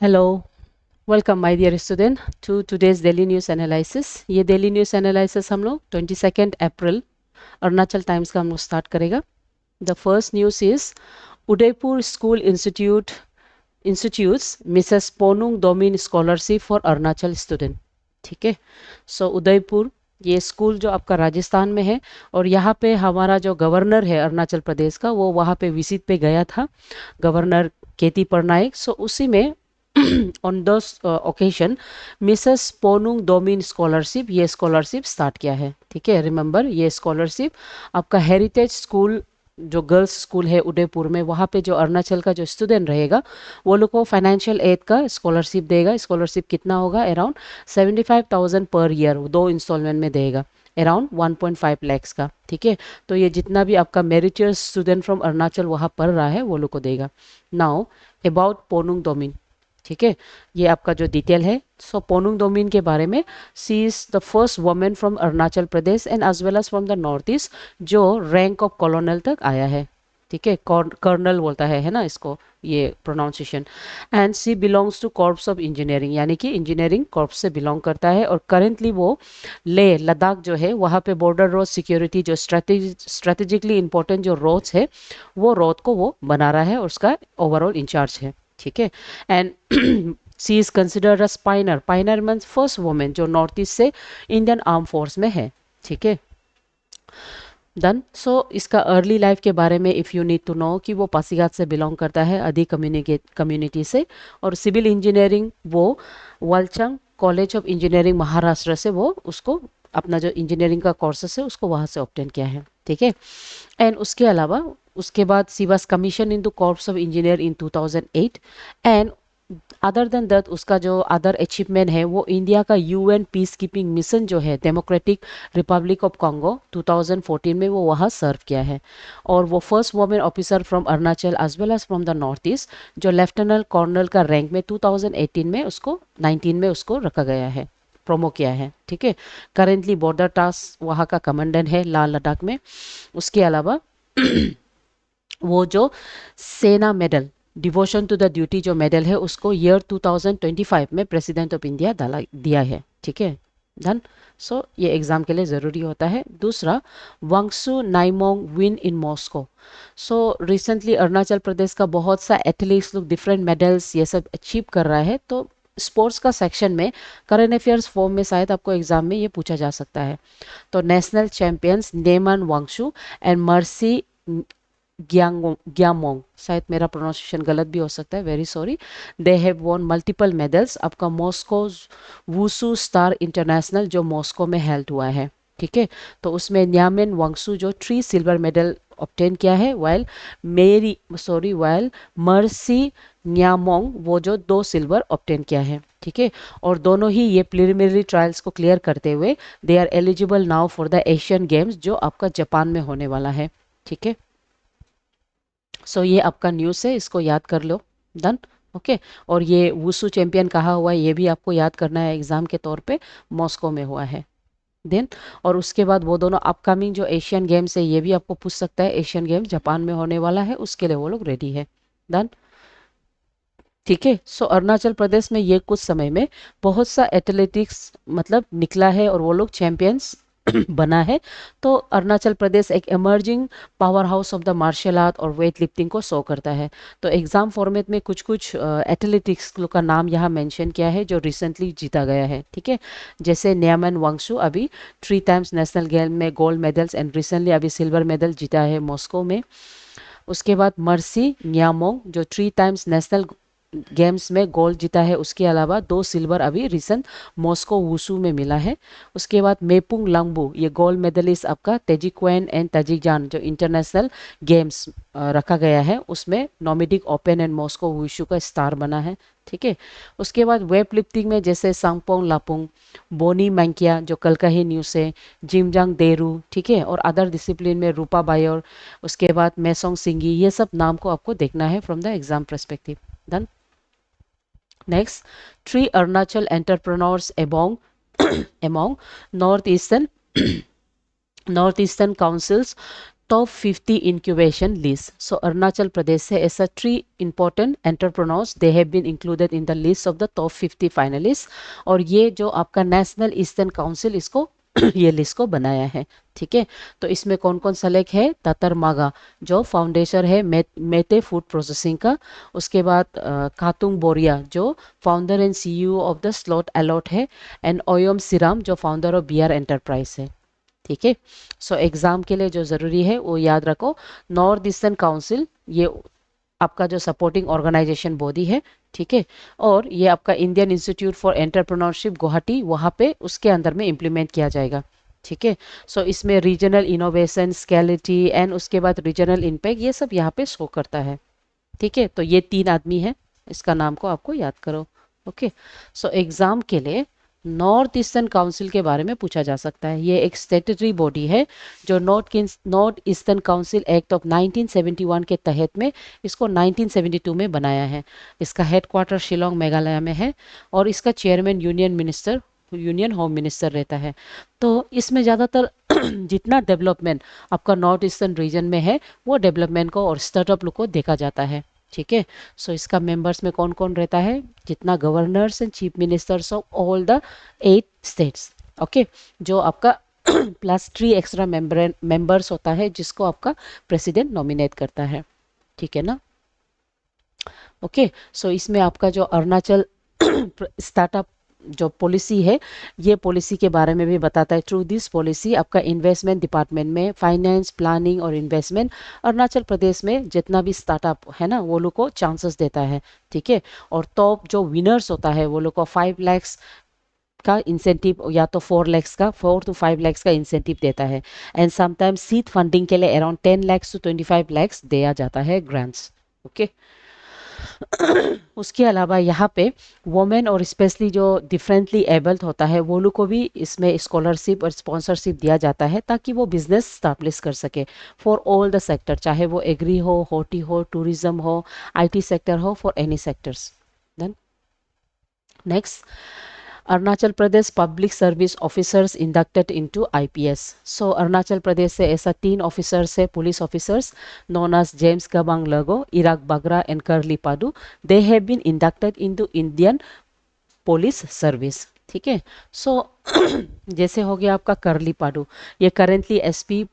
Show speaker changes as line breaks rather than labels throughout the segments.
Hello, welcome my dear student to today's daily news analysis. ये daily news analysis हम लोग 22nd अप्रैल Arunachal times का हम लोग स्टार्ट करेगा. The first news is Udaipur school institutes Mrs Ponung Domin scholarship for Arunachal student. ठीक है, सो उदयपुर ये स्कूल जो आपका राजस्थान में है और यहाँ पे हमारा जो गवर्नर है अरुणाचल प्रदेश का वो वहाँ पे विजिट पे गया था, गवर्नर केटी पटनायक. सो उसी में on this occasion Mrs Ponung Domin scholarship ये स्कॉलरशिप स्टार्ट किया है. ठीक है, रिमेंबर ये स्कॉलरशिप आपका हेरिटेज स्कूल जो गर्ल्स स्कूल है उदयपुर में वहाँ पे जो अरुणाचल का जो स्टूडेंट रहेगा वो लोग को फाइनेंशियल एड का स्कॉलरशिप देगा. स्कॉलरशिप कितना होगा? अराउंड 75,000 पर ईयर, 2 इंस्टॉलमेंट में देगा, अराउंड 1.5 लैक्स का. ठीक है, तो ये जितना भी आपका मेरिटियस स्टूडेंट फ्रॉम अरुणाचल वहाँ पढ़ रहा है वो लोग को देगा. Now about Ponung Domin. ठीक है, ये आपका जो डिटेल है. सो पोनुंग डोमिन के बारे में, she is the first women from Arunachal Pradesh and as well as from the north east जो रैंक ऑफ कॉलोनल तक आया है. ठीक है, कर्नल बोलता है ना इसको, ये pronunciation. And she belongs to Corps of Engineering, यानी कि इंजीनियरिंग कॉर्प्स से बिलोंग करता है. और करेंटली वो लेह लद्दाख जो है वहाँ पे बॉर्डर रोड सिक्योरिटी जो स्ट्रेटेजिकली इंपॉर्टेंट जो रोड्स है वो रोड को वो बना रहा है और उसका ओवरऑल इंचार्ज है. ठीक है, and she is considered a pioneer. Pioneer means first women जो नॉर्थ ईस्ट से इंडियन आर्म फोर्स में है. ठीक है, डन. सो इसका अर्ली लाइफ के बारे में if you need to know कि वो पासीघाट से बिलोंग करता है, अधिक कम्युनिटी से. और सिविल इंजीनियरिंग वो वालचंग कॉलेज ऑफ इंजीनियरिंग महाराष्ट्र से वो उसको अपना जो इंजीनियरिंग का कोर्सेस है उसको वहाँ से ऑब्टेन किया है. ठीक है, एंड उसके अलावा उसके बाद she was commission into Corps of Engineer in 2008. And other than that उसका जो अदर अचीवमेंट है वो इंडिया का यूएन पीस कीपिंग मिशन जो है डेमोक्रेटिक रिपब्लिक ऑफ कॉन्गो 2014 में वो वहाँ सर्व किया है. और वो first women officer from Arunachal as well as from the north east जो लेफ्टिनेंट कर्नल का रैंक में 2018 में उसको 19 में उसको रखा गया है, प्रोमो किया है. ठीक है, करेंटली बॉर्डर टास्क वहाँ का कमांडेंट है लाल लद्दाख में. उसके अलावा वो जो Sena medal devotion to the duty जो मेडल है उसको ईयर 2025 में प्रेसिडेंट ऑफ इंडिया दिया है. ठीक है, डन. सो ये एग्जाम के लिए ज़रूरी होता है. दूसरा, Wangsu Naimong win in Moscow. So recently Arunachal Pradesh का बहुत सा एथलीट्स लोग डिफरेंट मेडल्स ये सब अचीव कर रहा है. तो स्पोर्ट्स का सेक्शन में करंट अफेयर्स फॉर्म में शायद आपको एग्जाम में ये पूछा जा सकता है. तो national champions Neman Wangsu and Mercy Gyamong, शायद मेरा प्रोनाउंसिएशन गलत भी हो सकता है, very sorry. They have won multiple medals आपका मॉस्को वुसू स्टार इंटरनेशनल जो मॉस्को में हेल्ड हुआ है. ठीक है, तो उसमें न्यामेन वांगसू जो 3 सिल्वर मेडल ऑब्टेन किया है, वाइल मर्सी न्यामोंग वो जो 2 सिल्वर ऑब्टेन किया है. ठीक है, और दोनों ही ये प्रिलिमिनरी ट्रायल्स को क्लियर करते हुए they are eligible now for the Asian Games जो आपका जापान में होने वाला है. ठीक है, सो ये आपका न्यूज़ है, इसको याद कर लो. डन. ओके, और ये वुसू चैंपियन कहा हुआ है ये भी आपको याद करना है, एग्जाम के तौर पे मॉस्को में हुआ है. देन और उसके बाद वो दोनों अपकमिंग जो एशियन गेम्स है ये भी आपको पूछ सकता है. एशियन गेम्स जापान में होने वाला है, उसके लिए वो लोग रेडी है. डन. ठीक है, सो अरुणाचल प्रदेश में ये कुछ समय में बहुत सा एथलेटिक्स मतलब निकला है और वो लोग चैंपियंस बना है. तो अरुणाचल प्रदेश एक emerging power house of the martial art और वेट लिफ्टिंग को शो करता है. तो एग्जाम फॉर्मेट में कुछ कुछ एथलेटिक्स का नाम यहाँ मेंशन किया है जो रिसेंटली जीता गया है. ठीक है, जैसे न्यामन वांगशू अभी 3 टाइम्स नेशनल गेम में गोल्ड मेडल्स एंड रिसेंटली अभी सिल्वर मेडल जीता है मॉस्को में. उसके बाद मर्सी न्यामोंग जो 3 टाइम्स नेशनल गेम्स में गोल्ड जीता है, उसके अलावा 2 सिल्वर अभी रिसेंट मॉस्को वुसू में मिला है. उसके बाद मेपुंग लांगबू ये गोल्ड मेडलिस्ट आपका तेजिक्वेन एंड तजिकजान जो इंटरनेशनल गेम्स रखा गया है उसमें नोमिडिक ओपन एंड मॉस्को वुसू का स्टार बना है. ठीक है, उसके बाद वेट लिफ्टिंग में जैसे सांगपोंग लापुंग, बोनी मैंकिया जो कल का ही न्यूज़ है, जिमजांग देरू. ठीक है, और अदर डिसिप्लिन में रूपा बायोर, उसके बाद मेसोंग सिंगी, ये सब नाम को आपको देखना है from the exam perspective. Done. Next, 3 Arunachal entrepreneurs among Northeastern Northeastern Council's top 50 incubation list. So Arunachal Pradesh has a three important entrepreneurs. They have been included in the list of the top 50 finalists. और ये जो आपका national eastern council इसको ये list को बनाया है. ठीक है, तो इसमें कौन कौन सेलेक्ट है? ततर मागा जो फाउंडेशन है मेते फूड प्रोसेसिंग का. उसके बाद खातुंग बोरिया जो founder and CEO of the slot allot है. एंड ओयम सिराम जो फाउंडर ऑफ बीआर एंटरप्राइज है. ठीक है, सो एग्जाम के लिए जो ज़रूरी है वो याद रखो, नॉर्थ ईस्टर्न काउंसिल ये आपका जो सपोर्टिंग ऑर्गेनाइजेशन बॉडी है. ठीक है, और ये आपका Indian institute for entrepreneurship Guwahati वहाँ पे उसके अंदर में इम्प्लीमेंट किया जाएगा. ठीक है, सो इसमें रीजनल इनोवेशन स्केलिटी एंड उसके बाद रीजनल इम्पैक्ट ये सब यहाँ पे शो करता है. ठीक है, तो ये 3 आदमी है, इसका नाम को आपको याद करो. ओके, सो एग्जाम के लिए नॉर्थ ईस्टर्न काउंसिल के बारे में पूछा जा सकता है. ये एक स्टेटरी बॉडी है जो north eastern council act of 1971 के तहत में इसको 1972 में बनाया है. इसका हेडक्वार्टर शिलोंग मेघालय में है और इसका चेयरमैन यूनियन होम मिनिस्टर रहता है. तो इसमें ज़्यादातर जितना डेवलपमेंट आपका नॉर्थ ईस्टर्न रीजन में है वो डेवलपमेंट को और स्टार्टअप लोग को देखा जाता है. ठीक है, सो इसका मेंबर्स में कौन कौन रहता है? जितना governors and chief ministers of all the 8 states. Okay, जो आपका प्लस 3 एक्स्ट्रा मेंबर्स होता है जिसको आपका प्रेसिडेंट नॉमिनेट करता है. ठीक है ना. ओके, सो इसमें आपका जो अरुणाचल स्टार्टअप जो पॉलिसी है ये पॉलिसी के बारे में भी बताता है. थ्रू दिस पॉलिसी आपका इन्वेस्टमेंट डिपार्टमेंट में फाइनेंस प्लानिंग और इन्वेस्टमेंट अरुणाचल प्रदेश में जितना भी स्टार्टअप है ना वो लोग को चांसेस देता है. ठीक है, और टॉप जो विनर्स होता है वो लोग को 5 लाख का इंसेंटिव या तो 4 to 5 लाख का इंसेंटिव देता है. एंड समटाइम्स सीड फंडिंग के लिए अराउंड 10 लाख to 25 लाख दिया जाता है ग्रांट्स. ओके, उसके अलावा यहाँ पे वुमेन और स्पेशली जो डिफरेंटली एबल्ड होता है वो लोग को भी इसमें स्कॉलरशिप और स्पॉन्सरशिप दिया जाता है ताकि वो बिजनेस स्टैब्लिश कर सके फॉर ऑल द सेक्टर, चाहे वो एग्री हो, होटी हो, टूरिज्म हो, आईटी सेक्टर हो, for any sectors. Then next, Arunachal Pradesh public service officers inducted into IPS. So Arunachal Pradesh से ऐसा 3 ऑफिसर्स है, police officers known as James Gabang Lago, Irak Bagra and Karli Padu. They have been inducted into Indian police service. ठीक है, सो जैसे हो गया आपका करली पाडू, ये करेंटली एसपी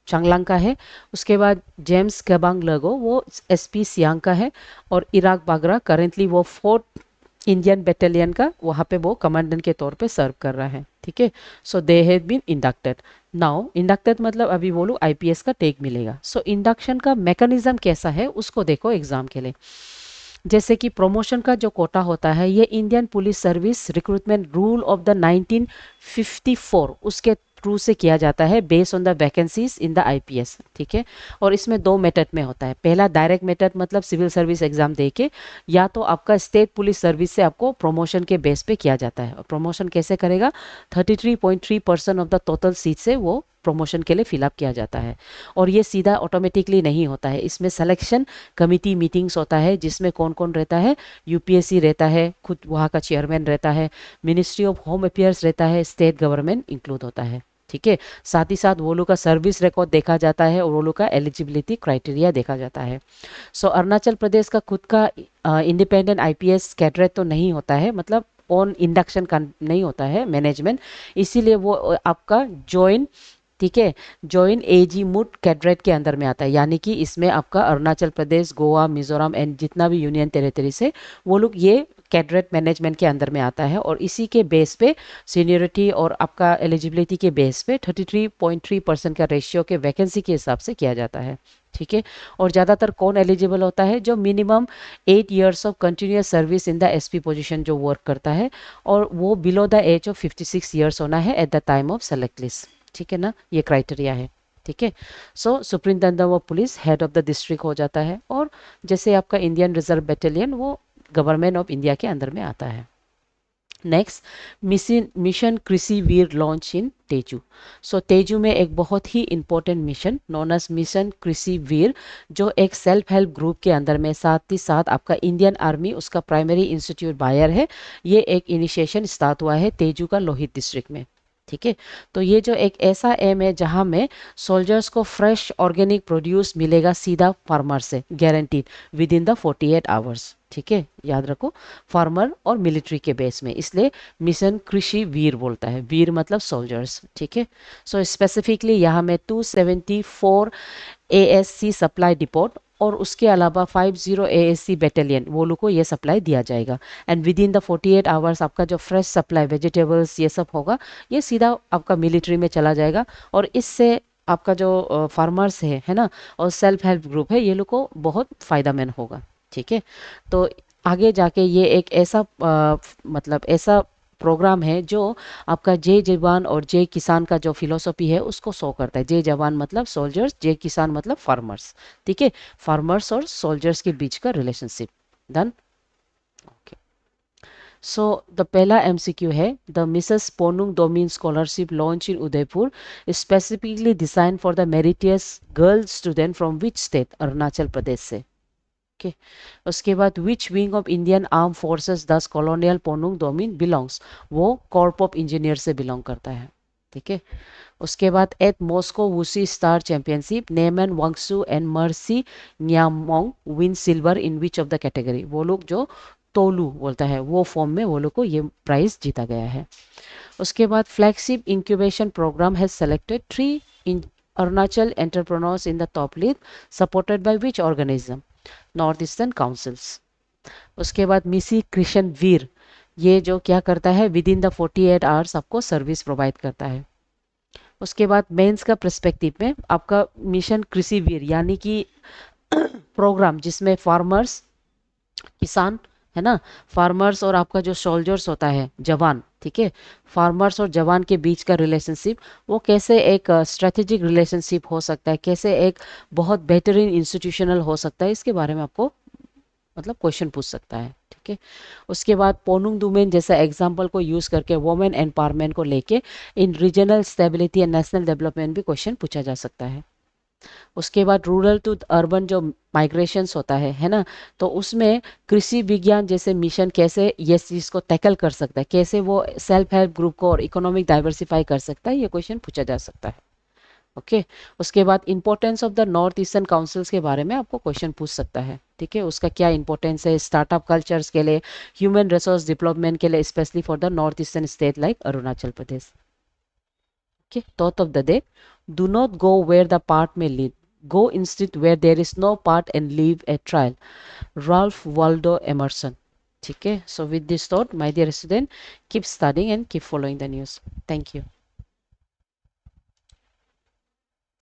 चांगलांग का है. उसके बाद जेम्स गबांग लगो वो एसपी सियांग का है. और इराक बागरा करेंटली वो 4th इंडियन बटालियन का वहाँ पे वो कमांडेंट के तौर पे सर्व कर रहा है. ठीक है, so they have been inducted. Now inducted मतलब अभी वो लोग आईपीएस का टेक मिलेगा. सो इंडक्शन का मैकेनिज्म कैसा है उसको देखो एग्जाम के लिए. जैसे कि प्रमोशन का जो कोटा होता है ये Indian police service recruitment rule of the 1954 उसके थ्रू से किया जाता है based on the vacancies in the IPS. ठीक है, और इसमें 2 मेथड में होता है. पहला डायरेक्ट मेथड मतलब सिविल सर्विस एग्जाम दे के, या तो आपका स्टेट पुलिस सर्विस से आपको प्रमोशन के बेस पे किया जाता है. और प्रमोशन कैसे करेगा? 33.3% ऑफ द टोटल सीट से वो प्रमोशन के लिए फिलअप किया जाता है. और ये सीधा ऑटोमेटिकली नहीं होता है, इसमें सिलेक्शन कमिटी मीटिंग्स होता है जिसमें कौन कौन रहता है? यूपीएससी रहता है, खुद वहाँ का चेयरमैन रहता है, मिनिस्ट्री ऑफ होम अफेयर्स रहता है, स्टेट गवर्नमेंट इंक्लूड होता है. ठीक है, साथ ही साथ वो लोग का सर्विस रिकॉर्ड देखा जाता है और वो लोग का एलिजिबिलिटी क्राइटेरिया देखा जाता है. सो अरुणाचल प्रदेश का खुद का इंडिपेंडेंट आईपीएस कैडरेट तो नहीं होता है, मतलब ऑन इंडक्शन का नहीं होता है मैनेजमेंट, इसीलिए वो आपका जॉइन, ठीक है, जॉइन एजी मुड कैडरेट के अंदर में आता है. यानी कि इसमें आपका अरुणाचल प्रदेश, गोवा, मिजोरम एंड जितना भी यूनियन टेरिटरी से वो लोग ये कैडरेट मैनेजमेंट के अंदर में आता है. और इसी के बेस पे सीनियरिटी और आपका एलिजिबिलिटी के बेस पे 33.3% का रेशियो के वैकेंसी के हिसाब से किया जाता है. ठीक है, और ज़्यादातर कौन एलिजिबल होता है? जो minimum 8 years of continuous service in the SP position जो वर्क करता है, और वो below the age of 56 years होना है at the time of select list. ठीक है ना, ये क्राइटेरिया है. ठीक है, so superintendent of police head of the district हो जाता है. और जैसे आपका इंडियन रिजर्व बटालियन वो गवर्नमेंट ऑफ इंडिया के अंदर में आता है. Next, mission Krishi Veer launch in Tezu. So Tezu में एक बहुत ही important mission known as mission Krishi Veer, जो एक सेल्फ हेल्प ग्रुप के अंदर में साथ ही साथ आपका इंडियन आर्मी उसका प्राइमरी इंस्टीट्यूट बायर है. ये एक इनिशिएशन स्टार्ट हुआ है तेजू का लोहित डिस्ट्रिक्ट में. ठीक है। तो ये जो एक ऐसा एम है जहां में सोल्जर्स को फ्रेश ऑर्गेनिक प्रोड्यूस मिलेगा सीधा फार्मर से, guaranteed with in the 48 hours. ठीक है, याद रखो, फार्मर और मिलिट्री के बेस में, इसलिए मिशन कृषि वीर बोलता है, वीर मतलब सोल्जर्स। ठीक है। सो स्पेसिफिकली यहाँ में 274 एएससी सप्लाई डिपोट और उसके अलावा 50 एएससी बैटालियन, वो लोग को ये सप्लाई दिया जाएगा। And with in the 48 hours आपका जो फ्रेश सप्लाई वेजिटेबल्स ये सब होगा, ये सीधा आपका मिलिट्री में चला जाएगा। और इससे आपका जो फार्मर्स है ना, और सेल्फ हेल्प ग्रुप है, ये लोग को बहुत फायदामंद होगा। ठीक है। तो आगे जाके ये एक ऐसा मतलब ऐसा प्रोग्राम है जो आपका जय जवान और जय किसान का जो फिलोसॉफी है उसको शो करता है। जय जवान मतलब सोल्जर्स, जय किसान मतलब फार्मर्स। ठीक है, फार्मर्स और सोल्जर्स के बीच का relationship. Done. Okay. So the पहला एमसीक्यू है, the Mrs Ponung Domin scholarship launch in Udaipur specifically designed for the meritorious girl student from which state? Arunachal Pradesh से। ओके। उसके बाद which wing of Indian arm forces does colonel Ponung Domin belongs? वो corp of engineer से belong करता है। ठीक है। उसके बाद at Moscow wushu star championship Neman Wangsu and Mercy Nyamong win silver in which of the category? वो लोग जो तोलू बोलता है वो फॉर्म में वो लोग को ये प्राइज जीता गया है। उसके बाद flagship incubation programme has selected 3 in Arunachal entrepreneurs in the top league supported by which organism? North Eastern councils. उसके बाद मिसी कृष्ण वीर, ये जो क्या करता है, विद इन द 48 आवर्स आपको सर्विस प्रोवाइड करता है। उसके बाद मेंस का पर्सपेक्टिव में आपका मिशन कृषि वीर यानी कि प्रोग्राम जिसमें फार्मर्स, किसान है ना, फार्मर्स और आपका जो सोल्जर्स होता है जवान, ठीक है, फार्मर्स और जवान के बीच का रिलेशनशिप, वो कैसे एक स्ट्रेटेजिक रिलेशनशिप हो सकता है, कैसे एक बहुत बेहतरीन इंस्टीट्यूशनल हो सकता है, इसके बारे में आपको मतलब क्वेश्चन पूछ सकता है। ठीक है। उसके बाद पोनुंग डोमेन जैसा एग्जांपल को यूज करके वुमेन एम्पावरमेंट को लेके in regional stability and national development भी क्वेश्चन पूछा जा सकता है। उसके बाद रूरल टू अर्बन जो माइग्रेशंस होता है ना, तो उसमें कृषि विज्ञान जैसे मिशन कैसे ये चीज़ को टैकल कर सकता है, कैसे वो सेल्फ हेल्प ग्रुप को और इकोनॉमिक डाइवर्सिफाई कर सकता है, ये क्वेश्चन पूछा जा सकता है। ओके। उसके बाद importance of the North Eastern councils के बारे में आपको क्वेश्चन पूछ सकता है। ठीक है, उसका क्या इंपॉर्टेंस है स्टार्टअप कल्चर्स के लिए, ह्यूमन रिसोर्स डेवलपमेंट के लिए, specially for the North Eastern state like Arunachal Pradesh. Okay. Thought of the day, do not go where the path may lead, go instead where there is no part and leave a trail. Ralph Waldo Emerson. ठीक है, so with this thought my dear student, keep studying and keep following the news. Thank you.